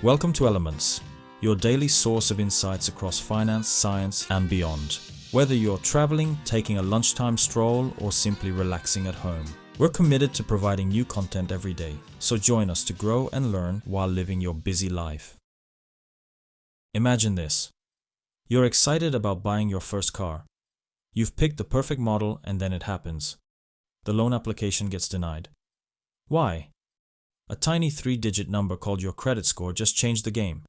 Welcome to Ælementz, your daily source of insights across finance, science, and beyond. Whether you're traveling, taking a lunchtime stroll, or simply relaxing at home, we're committed to providing new content every day, so join us to grow and learn while living your busy life. Imagine this. You're excited about buying your first car. You've picked the perfect model and then it happens. The loan application gets denied. Why? A tiny 3-digit number called your credit score just changed the game.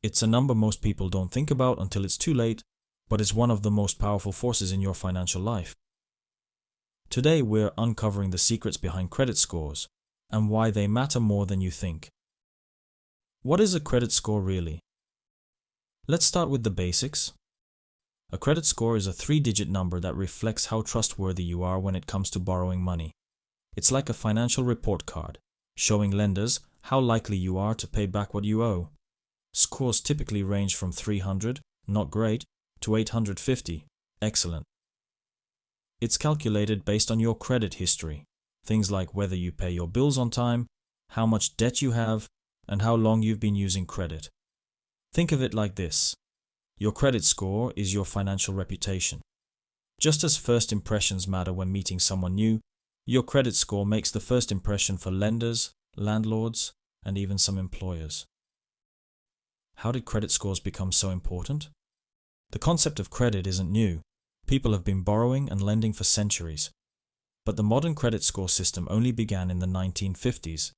It's a number most people don't think about until it's too late, but it's one of the most powerful forces in your financial life. Today we're uncovering the secrets behind credit scores and why they matter more than you think. What is a credit score really? Let's start with the basics. A credit score is a 3-digit number that reflects how trustworthy you are when it comes to borrowing money. It's like a financial report card, showing lenders how likely you are to pay back what you owe. Scores typically range from 300, not great, to 850, excellent. It's calculated based on your credit history, things like whether you pay your bills on time, how much debt you have, and how long you've been using credit. Think of it like this. Your credit score is your financial reputation. Just as first impressions matter when meeting someone new, your credit score makes the first impression for lenders, landlords, and even some employers. How did credit scores become so important? The concept of credit isn't new. People have been borrowing and lending for centuries. But the modern credit score system only began in the 1950s,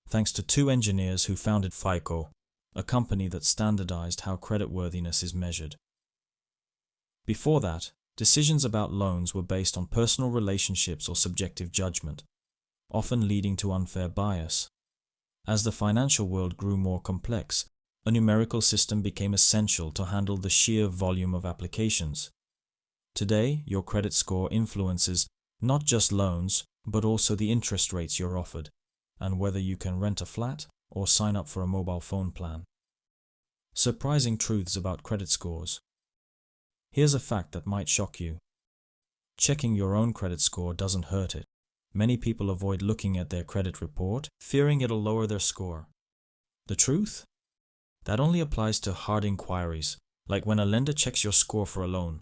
thanks to 2 engineers who founded FICO, a company that standardized how creditworthiness is measured. Before that, decisions about loans were based on personal relationships or subjective judgment, often leading to unfair bias. As the financial world grew more complex, a numerical system became essential to handle the sheer volume of applications. Today, your credit score influences not just loans, but also the interest rates you're offered, and whether you can rent a flat or sign up for a mobile phone plan. Surprising truths about credit scores. Here's a fact that might shock you. Checking your own credit score doesn't hurt it. Many people avoid looking at their credit report, fearing it'll lower their score. The truth? That only applies to hard inquiries, like when a lender checks your score for a loan.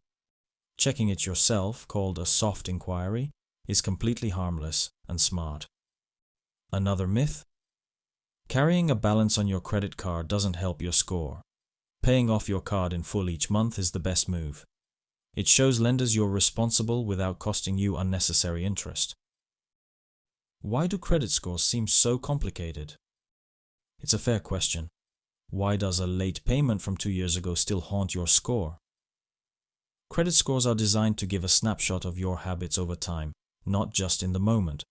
Checking it yourself, called a soft inquiry, is completely harmless and smart. Another myth? Carrying a balance on your credit card doesn't help your score. Paying off your card in full each month is the best move. It shows lenders you're responsible without costing you unnecessary interest. Why do credit scores seem so complicated? It's a fair question. Why does a late payment from 2 years ago still haunt your score? Credit scores are designed to give a snapshot of your habits over time, not just in the moment.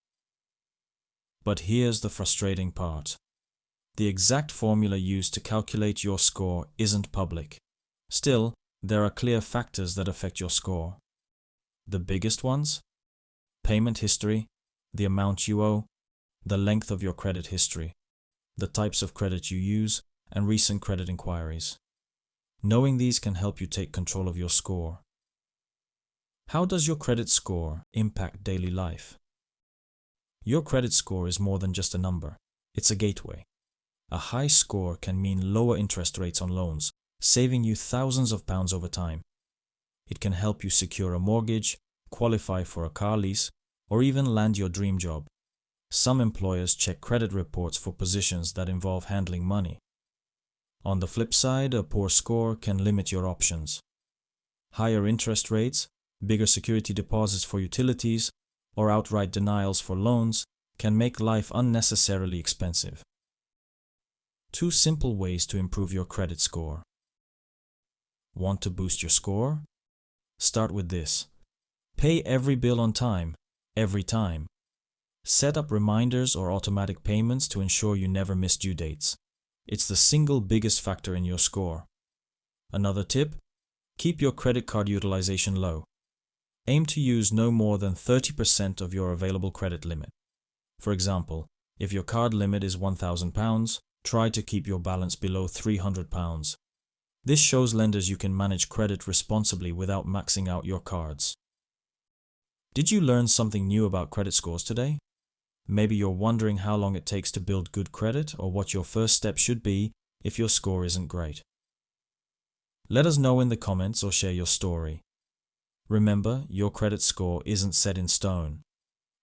But here's the frustrating part. The exact formula used to calculate your score isn't public. Still, there are clear factors that affect your score. The biggest ones? Payment history, the amount you owe, the length of your credit history, the types of credit you use, and recent credit inquiries. Knowing these can help you take control of your score. How does your credit score impact daily life? Your credit score is more than just a number. It's a gateway. A high score can mean lower interest rates on loans, saving you thousands of pounds over time. It can help you secure a mortgage, qualify for a car lease, or even land your dream job. Some employers check credit reports for positions that involve handling money. On the flip side, a poor score can limit your options. Higher interest rates, bigger security deposits for utilities, or outright denials for loans can make life unnecessarily expensive. 2 simple ways to improve your credit score. Want to boost your score? Start with this. Pay every bill on time, every time. Set up reminders or automatic payments to ensure you never miss due dates. It's the single biggest factor in your score. Another tip? Keep your credit card utilization low. Aim to use no more than 30% of your available credit limit. For example, if your card limit is £1,000, try to keep your balance below £300. This shows lenders you can manage credit responsibly without maxing out your cards. Did you learn something new about credit scores today? Maybe you're wondering how long it takes to build good credit or what your first step should be if your score isn't great. Let us know in the comments or share your story. Remember, your credit score isn't set in stone.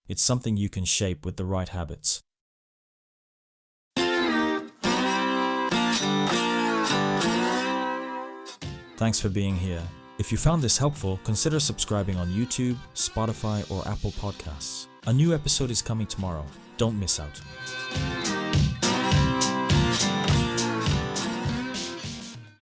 It's something you can shape with the right habits. Thanks for being here. If you found this helpful, consider subscribing on YouTube, Spotify, or Apple Podcasts. A new episode is coming tomorrow. Don't miss out.